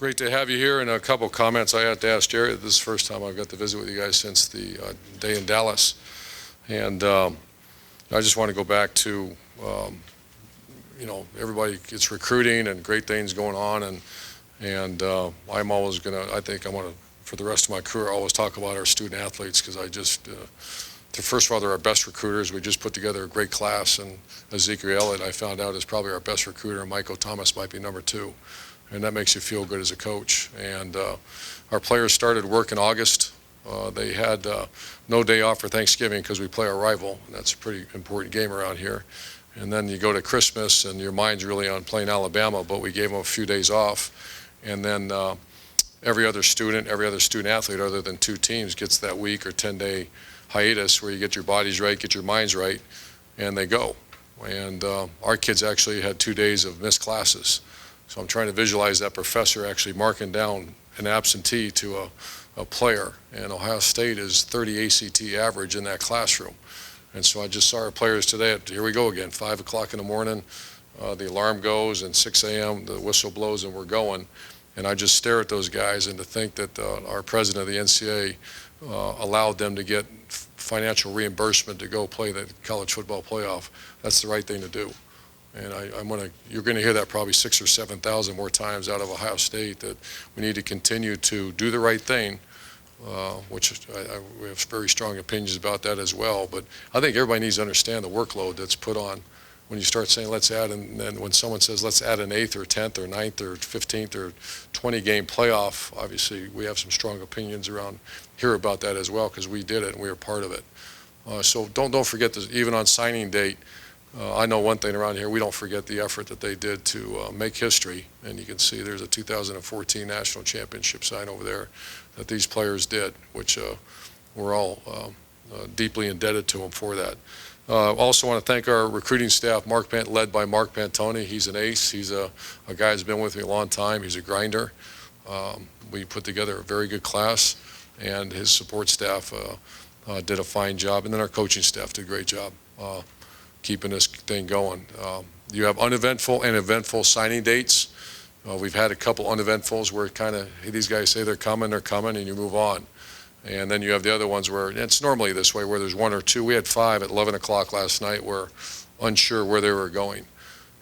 Great to have you here, and a couple of comments I had to ask Jerry. This is the first time I've got to visit with you guys since the day in Dallas. And I just want to go back to, everybody gets recruiting and great things going on. And I'm always going to, I think I want to, for the rest of my career, always talk about our student athletes because I just, first of all, they're our best recruiters. We just put together a great class, and Ezekiel Elliott, I found out, is probably our best recruiter, and Michael Thomas might be number 2. And that makes you feel good as a coach. And our players started work in August. They had no day off for Thanksgiving because we play our rival, and that's a pretty important game around here. And then you go to Christmas, and your mind's really on playing Alabama, but we gave them a few days off. And then every other student athlete other than 2 teams gets that week or 10-day hiatus where you get your bodies right, get your minds right, and they go. And our kids actually had 2 days of missed classes. So I'm trying to visualize that professor actually marking down an absentee to a player. And Ohio State is 30 ACT average in that classroom. And so I just saw our players today. Here we go again, 5 o'clock in the morning. The alarm goes, and 6 a.m. the whistle blows, and we're going. And I just stare at those guys, and to think that our president of the NCAA allowed them to get financial reimbursement to go play the college football playoff, that's the right thing to do. And you're going to hear that probably 6,000 or 7,000 more times out of Ohio State, that we need to continue to do the right thing, which we have very strong opinions about that as well. But I think everybody needs to understand the workload that's put on. When you start saying let's add, and then when someone says let's add an 8th or 10th or 9th or 15th or 20-game playoff, obviously we have some strong opinions around here about that as well because we did it and we were part of it. So don't forget this, even on signing date. I know one thing around here, we don't forget the effort that they did to make history, and you can see there's a 2014 national championship sign over there that these players did, which we're all deeply indebted to them for that. Also want to thank our recruiting staff, led by Mark Pantoni. He's an ace. He's a guy who's been with me a long time. He's a grinder. We put together a very good class, and his support staff did a fine job, and then our coaching staff did a great job keeping this thing going. You have uneventful and eventful signing dates. We've had a couple uneventfuls where these guys say they're coming, and you move on. And then you have the other ones where it's normally this way, where there's 1 or 2. We had 5 at 11 o'clock last night where unsure where they were going.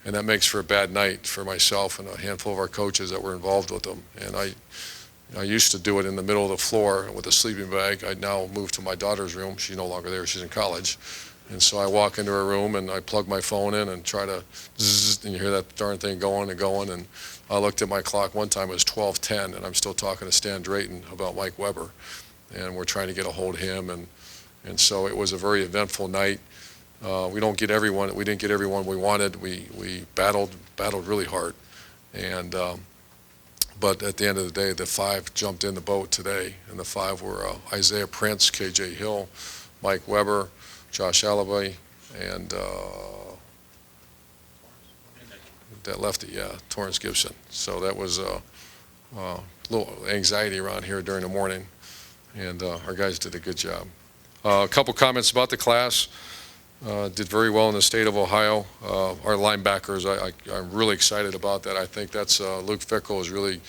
And that makes for a bad night for myself and a handful of our coaches that were involved with them. And I used to do it in the middle of the floor with a sleeping bag. I now moved to my daughter's room. She's no longer there. She's in college. And so I walk into her room and I plug my phone in and try to zzz, and you hear that darn thing going and going. And I looked at my clock one time, it was 12:10, and I'm still talking to Stan Drayton about Mike Weber. And we're trying to get a hold of him. And so it was a very eventful night. We didn't get everyone we wanted. We battled really hard. And but at the end of the day, the 5 jumped in the boat today. And the 5 were Isaiah Prince, KJ Hill, Mike Weber, Josh Alabay, and that lefty, Torrance Gibson. So that was a little anxiety around here during the morning, and our guys did a good job. A couple comments about the class. Did very well in the state of Ohio. Our linebackers, I'm really excited about that. I think that's Luke Fickle has really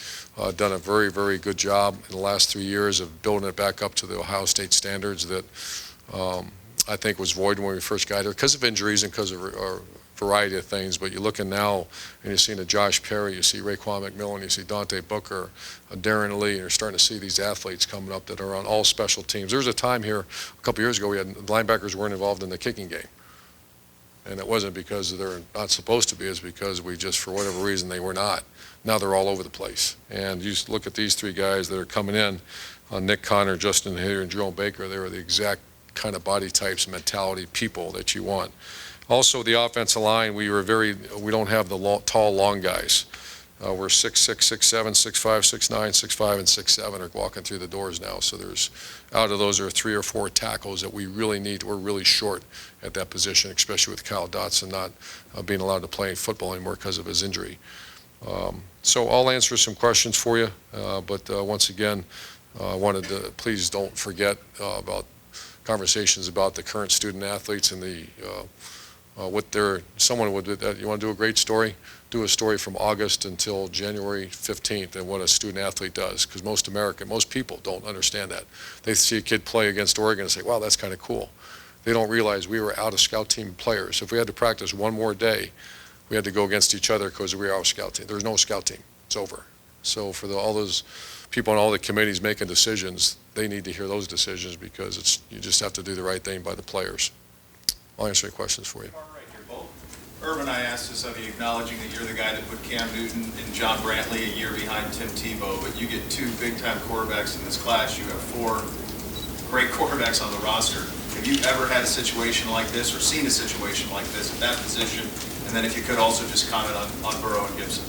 done a very, very good job in the last 3 years of building it back up to the Ohio State standards that I think was void when we first got here because of injuries and because of a variety of things. But you're looking now and you're seeing a Josh Perry, you see Raekwon McMillan, you see Dante Booker, Darren Lee, and you're starting to see these athletes coming up that are on all special teams. There was a time here a couple years ago we had linebackers weren't involved in the kicking game. And it wasn't because they're not supposed to be, it's because we just, for whatever reason, they were not. Now they're all over the place. And you look at these 3 guys that are coming in, Nick Connor, Justin Hayter, and Jerome Baker, they were the exact kind of body types, mentality, people that you want. Also, the offensive line, we don't have the tall, long guys. We're 6'6", 6'7", 6'5", 6'9", 6'5", and 6'7" are walking through the doors now. So out of those are 3 or 4 tackles that we really need. We're really short at that position, especially with Kyle Dotson not being allowed to play football anymore because of his injury. So I'll answer some questions for you. But once again, I wanted to, please don't forget about conversations about the current student athletes and the someone would, you want to do a great story? Do a story from August until January 15th and what a student athlete does, because most people don't understand that. They see a kid play against Oregon and say, wow, that's kind of cool. They don't realize we were out of scout team players. If we had to practice one more day, we had to go against each other because we were out of scout team. There's no scout team. It's over. So for all those people on all the committees making decisions, they need to hear those decisions, because you just have to do the right thing by the players. I'll answer any questions for you. All right, here, Bo. Urban, I asked this of you, acknowledging that you're the guy that put Cam Newton and John Brantley a year behind Tim Tebow, but you get two big-time quarterbacks in this class. You have four great quarterbacks on the roster. Have you ever had a situation like this, or seen a situation like this at that position? And then if you could also just comment on Burrow and Gibson.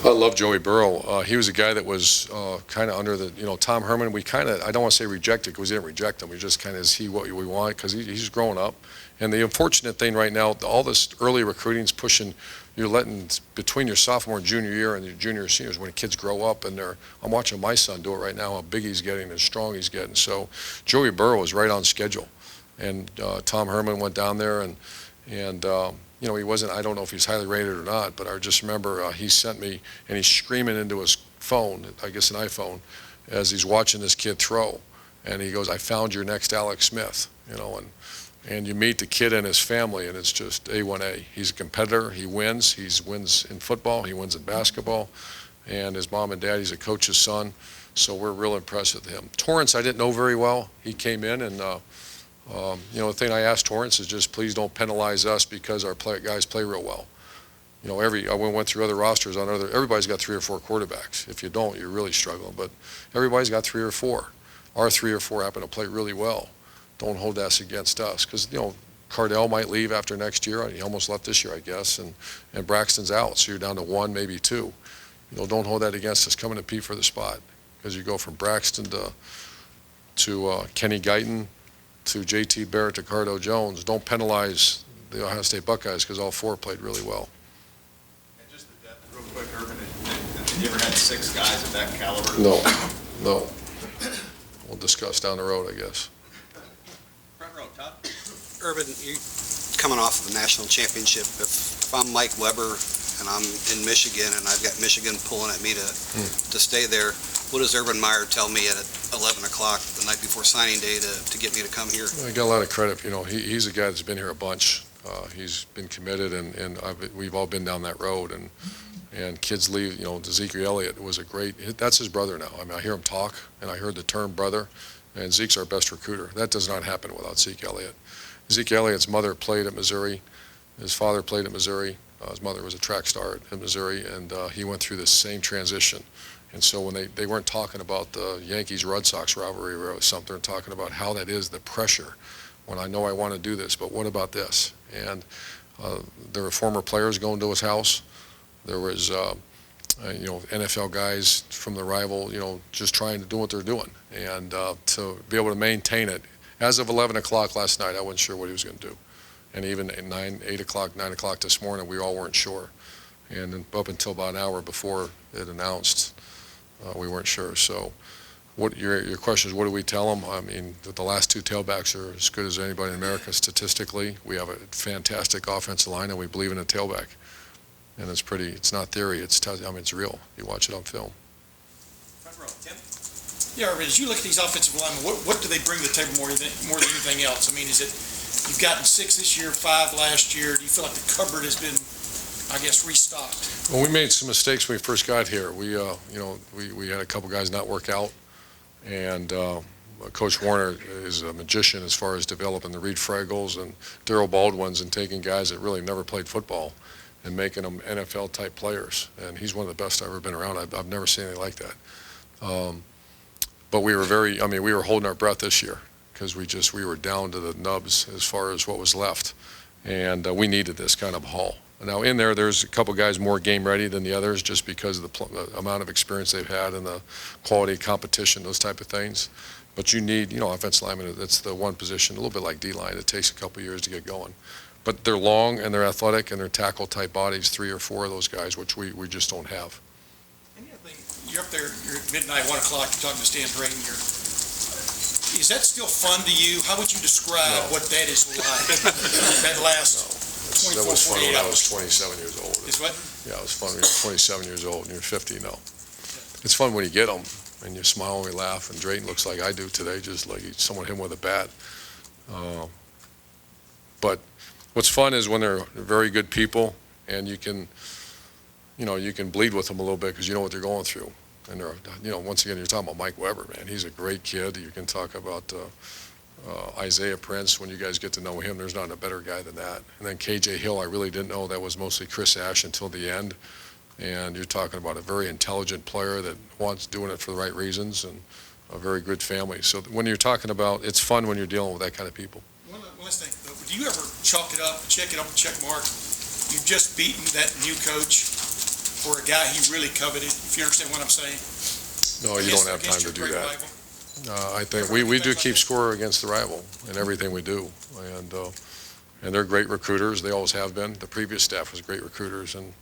I love Joey Burrow. He was a guy that was kind of under the, Tom Herman, I don't want to say rejected, because we didn't reject him. We just kind of, is he what we want? Because he's growing up. And the unfortunate thing right now, all this early recruiting is pushing, you're letting, between your sophomore and junior year and your junior and seniors, when kids grow up, and I'm watching my son do it right now, how big he's getting and strong he's getting. So Joey Burrow is right on schedule. And Tom Herman went down there, and he wasn't, I don't know if he's highly rated or not, but I just remember he sent me, and he's screaming into his phone, I guess an iPhone, as he's watching this kid throw. And he goes, I found your next Alex Smith, and you meet the kid and his family, and it's just A1A. He's a competitor. He wins. He wins in football. He wins in basketball. And his mom and dad, he's a coach's son. So we're real impressed with him. Torrance, I didn't know very well. He came in, and the thing I asked Torrance is just, please don't penalize us because our guys play real well. I went through other rosters everybody's got 3 or 4 quarterbacks. If you don't, you're really struggling. But everybody's got 3 or 4. Our 3 or 4 happen to play really well. Don't hold that against us, because Cardell might leave after next year. He almost left this year, I guess, and Braxton's out, so you're down to 1, maybe 2. Don't hold that against us. Come and compete for the spot, because you go from Braxton to Kenny Guyton to J.T. Barrett to Cardo Jones. Don't penalize the Ohio State Buckeyes, because all 4 played really well. And just the depth, real quick, Urban, have you ever had 6 guys of that caliber? No. We'll discuss down the road, I guess. Todd? Urban, you're coming off of a national championship. If I'm Mike Weber and I'm in Michigan and I've got Michigan pulling at me to stay there, what does Urban Meyer tell me at 11 o'clock the night before signing day to get me to come here? I got a lot of credit. He's a guy that's been here a bunch. He's been committed, and we've all been down that road. And kids leave. Ezekiel Elliott was that's his brother now. I hear him talk, and I heard the term brother. And Zeke's our best recruiter. That does not happen without Zeke Elliott. Zeke Elliott's mother played at Missouri. His father played at Missouri. His mother was a track star at Missouri, and he went through the same transition. And so when they weren't talking about the Yankees-Red Sox rivalry or something, they're talking about how that is, the pressure, when I know I want to do this, but what about this? And there were former players going to his house. There was NFL guys from the rival, just trying to do what they're doing. And to be able to maintain it. As of 11 o'clock last night, I wasn't sure what he was going to do. And even at 8 o'clock, 9 o'clock this morning, we all weren't sure. And up until about an hour before it announced, we weren't sure. So what your question is, what do we tell them? The last 2 tailbacks are as good as anybody in America statistically. We have a fantastic offensive line, and we believe in a tailback. And it's not theory, it's real. You watch it on film. Front row, Tim? Yeah, Urban, as you look at these offensive linemen, what do they bring to the table more than anything else? Is it, you've gotten 6 this year, 5 last year. Do you feel like the cupboard has been, restocked? Well, we made some mistakes when we first got here. We had a couple guys not work out, and Coach Warner is a magician as far as developing the Reed Fragles and Darryl Baldwins and taking guys that really never played football and making them NFL-type players. And he's one of the best I've ever been around. I've never seen anything like that. But we were we were holding our breath this year, because we were down to the nubs as far as what was left. And we needed this kind of haul. Now in there's a couple guys more game ready than the others, just because of the amount of experience they've had and the quality of competition, those type of things. But you need, offensive linemen, that's the one position, a little bit like D-line. It takes a couple years to get going. But they're long and they're athletic and they're tackle-type bodies, 3 or 4 of those guys, which we just don't have. Any other thing, you're up there, you're at midnight, 1 o'clock, you're talking to Stan Drayton. Is that still fun to you? How would you describe what that is like? That last was fun 48 when I hours. was 27 years old. Is what? Yeah, it was fun when you're 27 years old and you're 50 now. It's fun when you get them and you smile and we laugh, and Drayton looks like I do today, just like someone hit him with a bat. But what's fun is when they're very good people and you can bleed with them a little bit because you know what they're going through. And once again, you're talking about Mike Weber, man. He's a great kid. You can talk about Isaiah Prince. When you guys get to know him, there's not a better guy than that. And then KJ Hill, I really didn't know. That was mostly Chris Ash until the end. And you're talking about a very intelligent player that wants doing it for the right reasons, and a very good family. So when you're talking about, it's fun when you're dealing with that kind of people. One last thing, though. Do you ever chalk it up, check mark? You've just beaten that new coach for a guy he really coveted, if you understand what I'm saying? No, you don't have time to do that. I think we do keep score against the rival in everything we do. And they're great recruiters. They always have been. The previous staff was great recruiters. And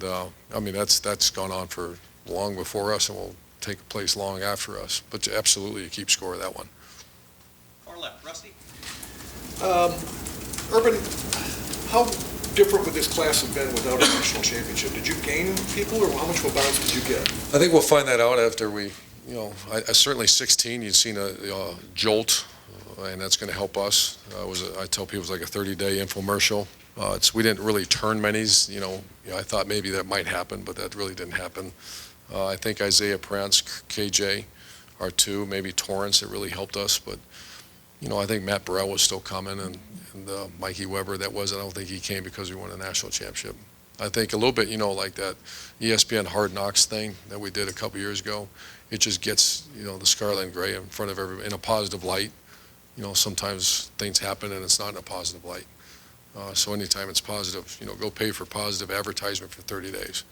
I mean, that's gone on for long before us and will take place long after us. But absolutely, you keep score of that one. Far left, Rusty. Urban, how different would this class have been without a national championship? Did you gain people, or how much of a bounce did you get? I think we'll find that out after we, certainly 16, you'd seen a jolt, and that's going to help us. I tell people it was like a 30-day infomercial. We didn't really turn many's, I thought maybe that might happen, but that really didn't happen. I think Isaiah Prince, KJ are two, maybe Torrance, it really helped us, but I think Matt Burrell was still coming, and Mikey Weber, I don't think he came because we won a national championship. I think a little bit, like that ESPN Hard Knocks thing that we did a couple years ago, it just gets, the scarlet and gray in front of everybody in a positive light. Sometimes things happen and it's not in a positive light. So anytime it's positive, go pay for positive advertisement for 30 days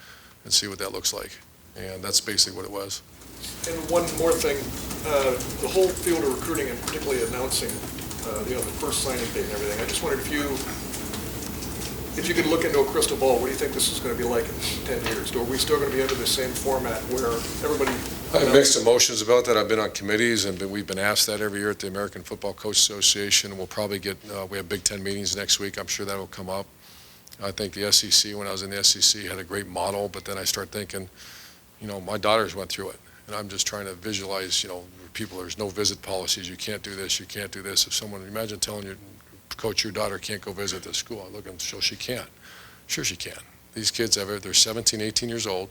and see what that looks like. And that's basically what it was. And one more thing, the whole field of recruiting and particularly announcing, the first signing date and everything, I just wondered if you could look into a crystal ball, what do you think this is going to be like in 10 years? Are we still going to be under the same format where everybody... I have mixed emotions about that. I've been on committees, and we've been asked that every year at the American Football Coach Association. We'll probably we have Big Ten meetings next week. I'm sure that will come up. I think the SEC, when I was in the SEC, had a great model, but then I start thinking, my daughters went through it, and I'm just trying to visualize, people, there's no visit policies. You can't do this, you can't do this. If someone, imagine telling your coach your daughter can't go visit the school. I look and show she can't. Sure she can. These kids they're 17, 18 years old.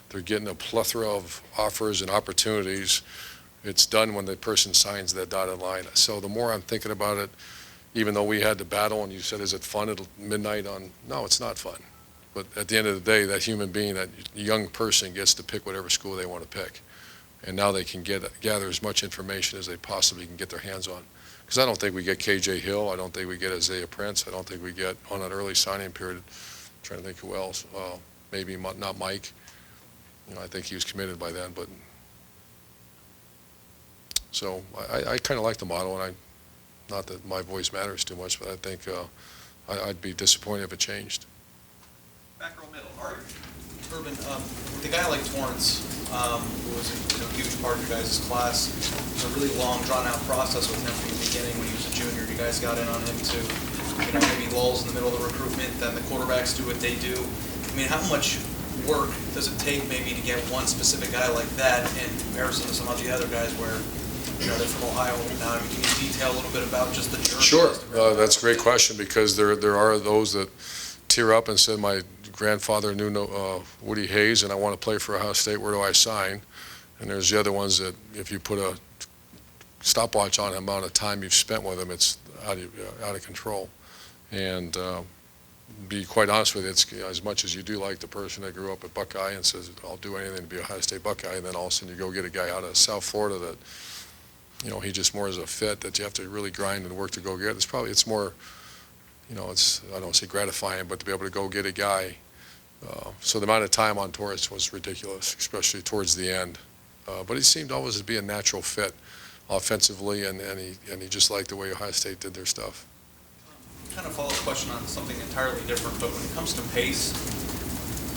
They're getting a plethora of offers and opportunities. It's done when the person signs that dotted line. So the more I'm thinking about it, even though we had to battle, and you said, is it fun at midnight on? No, it's not fun. But at the end of the day, that human being, that young person gets to pick whatever school they want to pick. And now they can gather as much information as they possibly can get their hands on. Because I don't think we get KJ Hill. I don't think we get Isaiah Prince. I don't think we get on an early signing period. I'm trying to think who else. Maybe not Mike. I think he was committed by then. But so I kind of like the model, and not that my voice matters too much, but I think I'd be disappointed if it changed. Back row middle. All right. Urban, with a guy like Torrance, who was a huge part of your guys' class, it was a really long, drawn-out process with him from the beginning when he was a junior. You guys got in on him to, maybe lulls in the middle of the recruitment, then the quarterbacks do what they do. I mean, how much work does it take maybe to get one specific guy like that in comparison to some of the other guys where, they're from Ohio now? I mean, can you detail a little bit about just the journey? Sure. That's a great question, because there are those that tear up and said, my grandfather knew Woody Hayes, and I want to play for Ohio State. Where do I sign? And there's the other ones that if you put a stopwatch on the amount of time you've spent with them, it's out of control. And be quite honest with you, it's as much as you do like the person that grew up at Buckeye and says, I'll do anything to be a Ohio State Buckeye, and then all of a sudden you go get a guy out of South Florida that, he just more is a fit that you have to really grind and work to go get. It's more, I don't want to say gratifying, but to be able to go get a guy. So the amount of time on Torrance was ridiculous, especially towards the end. But he seemed always to be a natural fit offensively, and he just liked the way Ohio State did their stuff. Kind of follow-up question on something entirely different, but when it comes to pace,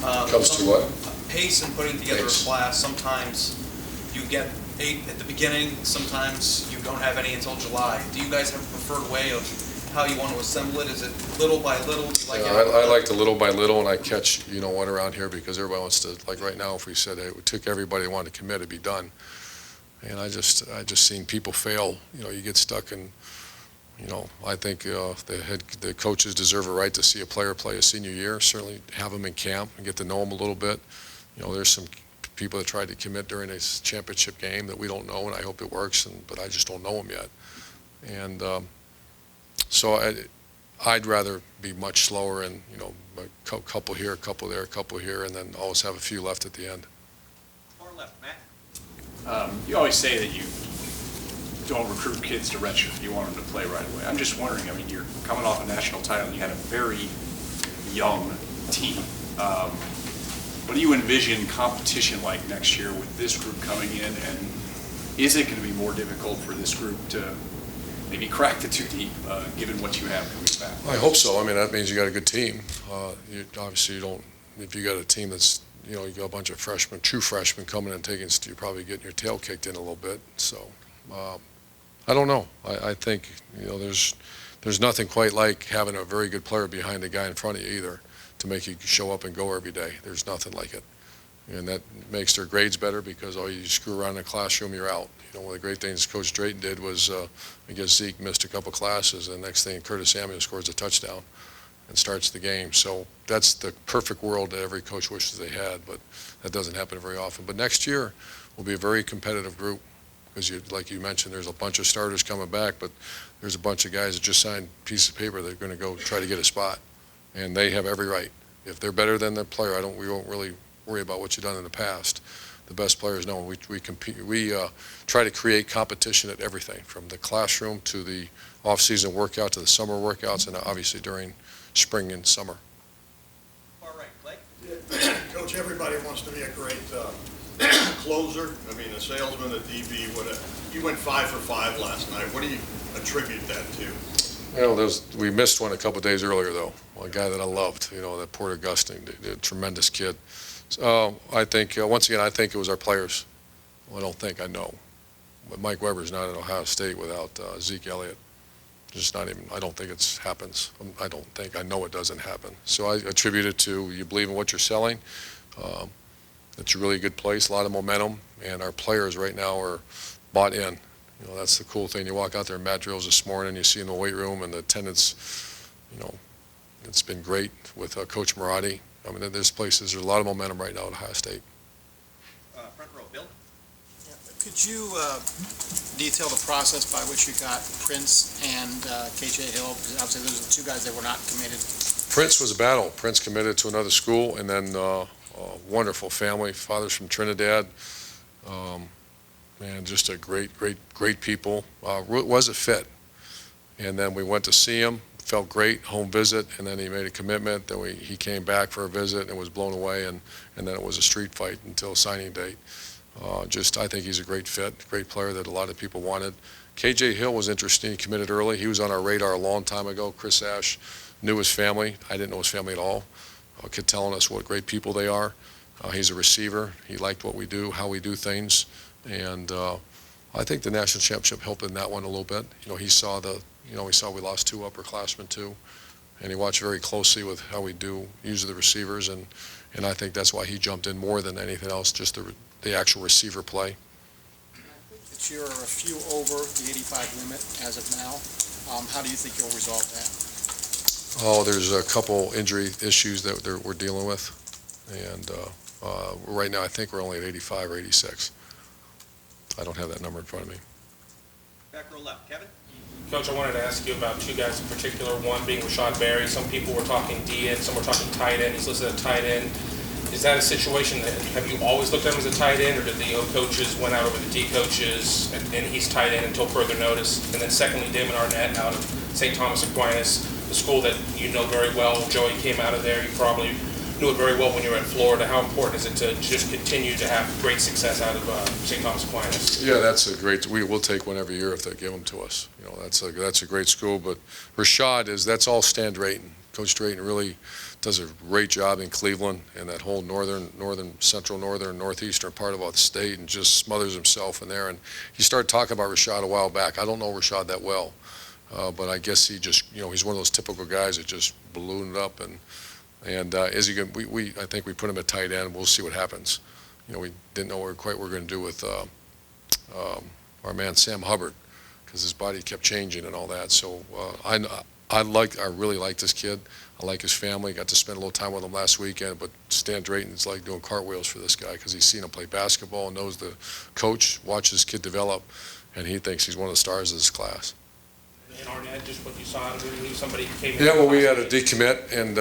Comes to what? Pace and putting together Pace. a class, sometimes you get 8 at the beginning, sometimes you don't have any until July. Do you guys have a preferred way of how you want to assemble it? Is it little by little? Do you like it? I like to little by little, and I catch, one around here because everybody wants to, like right now, if we said, hey, we took everybody who wanted to commit, it'd be done. And I just seen people fail. You get stuck in, I think the coaches deserve a right to see a player play a senior year, certainly have them in camp and get to know them a little bit. There's some people that tried to commit during a championship game that we don't know, and I hope it works, but I just don't know them yet. And so I'd rather be much slower and, a couple here, a couple there, a couple here, and then always have a few left at the end. Far left, Matt. You always say that you don't recruit kids to redshirt. You want them to play right away. I'm just wondering, you're coming off a national title and you had a very young team. What do you envision competition like next year with this group coming in, and is it going to be more difficult for this group to maybe crack the 2 deep, given what you have coming back? I hope so. That means you got a good team. Obviously you don't, if you got a team that's, you got a bunch of freshmen, true freshmen coming and taking, you're probably getting your tail kicked in a little bit. So I don't know. I think, there's nothing quite like having a very good player behind the guy in front of you either to make you show up and go every day. There's nothing like it. And that makes their grades better because, you screw around in the classroom, you're out. One of the great things Coach Drayton did was, I guess Zeke missed a couple classes, and the next thing Curtis Samuel scores a touchdown and starts the game. So that's the perfect world that every coach wishes they had, but that doesn't happen very often. But next year will be a very competitive group because, like you mentioned, there's a bunch of starters coming back, but there's a bunch of guys that just signed a piece of paper that are going to go try to get a spot, and they have every right. If they're better than the player, we won't really worry about what you've done in the past. The best players know we compete. We try to create competition at everything, from the classroom to the off-season workout to the summer workouts, and obviously during spring and summer. Far right, Clay. Coach, everybody wants to be a great closer. A salesman, a DB, whatever. You went 5 for 5 last night. What do you attribute that to? We missed one a couple of days earlier, though. A guy that I loved, that Porter Gusting, the tremendous kid. I think, once again, I think it was our players. Well, I don't think, I know. But Mike Weber's not at Ohio State without Zeke Elliott. Just not even, I don't think it happens. I know it doesn't happen. So I attribute it to, you believe in what you're selling. It's a really good place, a lot of momentum, and our players right now are bought in. That's the cool thing. You walk out there in mat drills this morning, you see in the weight room, and the attendance, it's been great with Coach Marotti. There's a lot of momentum right now at Ohio State. Front row, Bill. Could you detail the process by which you got Prince and KJ Hill? Because obviously those are the 2 guys that were not committed. Prince was a battle. Prince committed to another school, and then a wonderful family. Father's from Trinidad. Just a great people. Was a fit. And then we went to see him. Felt great, home visit, and then he made a commitment. Then he came back for a visit and was blown away, and then it was a street fight until signing date. I think he's a great fit, great player that a lot of people wanted. KJ Hill was interesting. He committed early. He was on our radar a long time ago. Chris Ash knew his family. I didn't know his family at all. Kept telling us what great people they are. He's a receiver. He liked what we do, how we do things, and I think the national championship helped in that one a little bit. He saw we lost 2 upperclassmen too, and he watched very closely with how we do use the receivers, and I think that's why he jumped in more than anything else, just the actual receiver play. That you're a few over the 85 limit as of now. How do you think you'll resolve that? There's a couple injury issues that we're dealing with, and right now I think we're only at 85 or 86. I don't have that number in front of me. Back row left, Kevin. Coach, I wanted to ask you about 2 guys in particular, one being Rashad Berry. Some people were talking D end, some were talking tight end. He's listed at tight end. Is that a situation that, have you always looked at him as a tight end, or did the O coaches went out over the D coaches and he's tight end until further notice? And then secondly, Damon Arnett out of St. Thomas Aquinas, the school that you know very well. Joey came out of there. You probably knew it very well when you were in Florida. How important is it to just continue to have great success out of St. Thomas Aquinas? Yeah, that's a great. We'll take one every year if they give them to us. That's a great school. But Rashad that's all Stan Drayton. Coach Drayton really does a great job in Cleveland and that whole central northern, northeastern part of the state, and just smothers himself in there. And he started talking about Rashad a while back. I don't know Rashad that well. but I guess he just, he's one of those typical guys that just ballooned up, and is he going? I think we put him at tight end. We'll see what happens. We didn't know what we're going to do with our man Sam Hubbard, because his body kept changing and all that. So I really like this kid. I like his family. Got to spend a little time with him last weekend. But Stan Drayton's like doing cartwheels for this guy, because he's seen him play basketball, knows the coach, watches this kid develop, and he thinks he's one of the stars of this class. And Arnett, just what you saw, somebody came in. Yeah, well, we had a decommit, and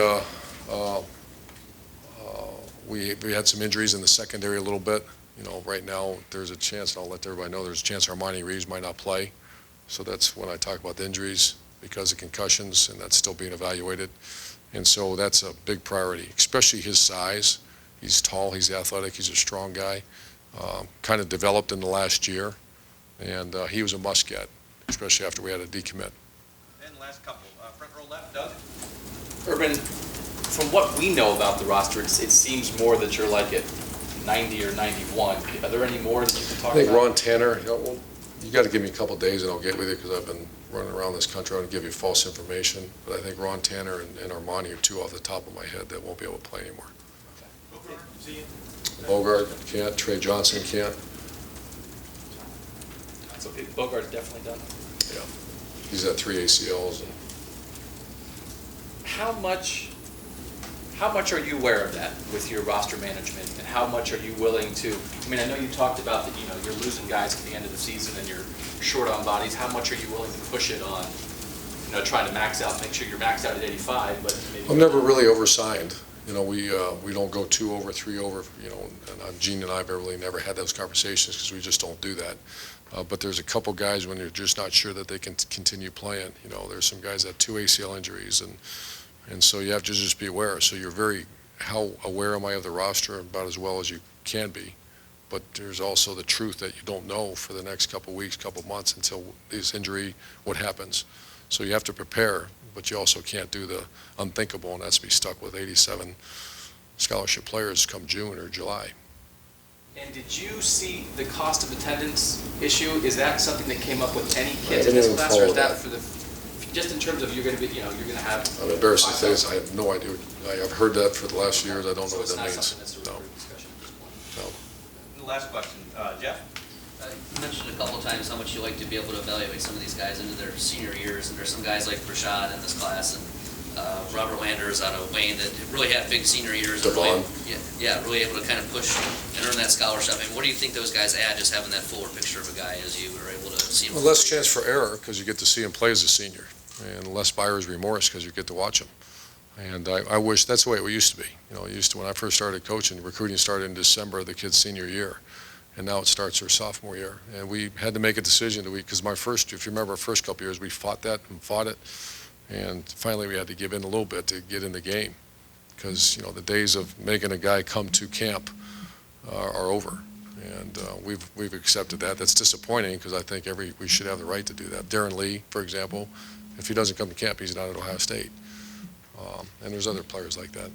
we had some injuries in the secondary a little bit. Right now there's a chance, and I'll let everybody know, there's a chance Armani Reeves might not play. So that's when I talk about the injuries, because of concussions, and that's still being evaluated. And so that's a big priority, especially his size. He's tall, he's athletic, he's a strong guy, kind of developed in the last year, and he was a must-get, especially after we had a decommit. And last couple, front row left, Doug. Urban, from what we know about the roster, it seems more that you're like at 90 or 91. Are there any more that you can talk about? I think Ron Tanner, you got to give me a couple of days and I'll get with you, because I've been running around this country. I don't give you false information, but I think Ron Tanner and Armani are two off the top of my head that won't be able to play anymore. Bogart can't, Trey Johnson can't. So Bogart's definitely done. Yeah, he's had 3 ACLs. And How much are you aware of that with your roster management, and how much are you willing to? I mean, I know you talked about that. You're losing guys at the end of the season and you're short on bodies. How much are you willing to push it on? Trying to max out, make sure you're maxed out at 85, but maybe. I'm never really oversigned. We don't go 2 over, 3 over. And Gene and I have really never had those conversations, because we just don't do that. But there's a couple guys when you're just not sure that they can continue playing. There's some guys that have 2 ACL injuries, and so you have to just be aware. So how aware am I of the roster? About as well as you can be. But there's also the truth that you don't know for the next couple weeks, couple months, until this injury, what happens. So you have to prepare, but you also can't do the unthinkable, and that's be stuck with 87 scholarship players come June or July. And did you see the cost of attendance issue? Is that something that came up with any kids in this class, or is that for just in terms of you're going to have? I'm embarrassed to say this. I have no idea. I've heard that for the last few years. I don't know what that means. So it's not something that's a recruiting discussion at this point. No. The last question, Jeff. You mentioned a couple times how much you like to be able to evaluate some of these guys into their senior years, and there's some guys like Rashad in this class, and Robert Landers out of Wayne that really had big senior years. Devon. Really able to kind of push and earn that scholarship. I mean, what do you think those guys add, just having that fuller picture of a guy as you were able to see him? Well, less chance for error, because you get to see him play as a senior, and less buyer's remorse, because you get to watch him. And I wish that's the way it used to be. It used to, when I first started coaching, recruiting started in December of the kid's senior year. And now it starts their sophomore year. And we had to make a decision, because if you remember our first couple years, we fought that and fought it. And finally we had to give in a little bit to get in the game, because the days of making a guy come to camp are over. And we've accepted that. That's disappointing, because I think we should have the right to do that. Darren Lee, for example, if he doesn't come to camp, he's not at Ohio State. And there's other players like that.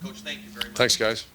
Coach, thank you very much. Thanks, guys.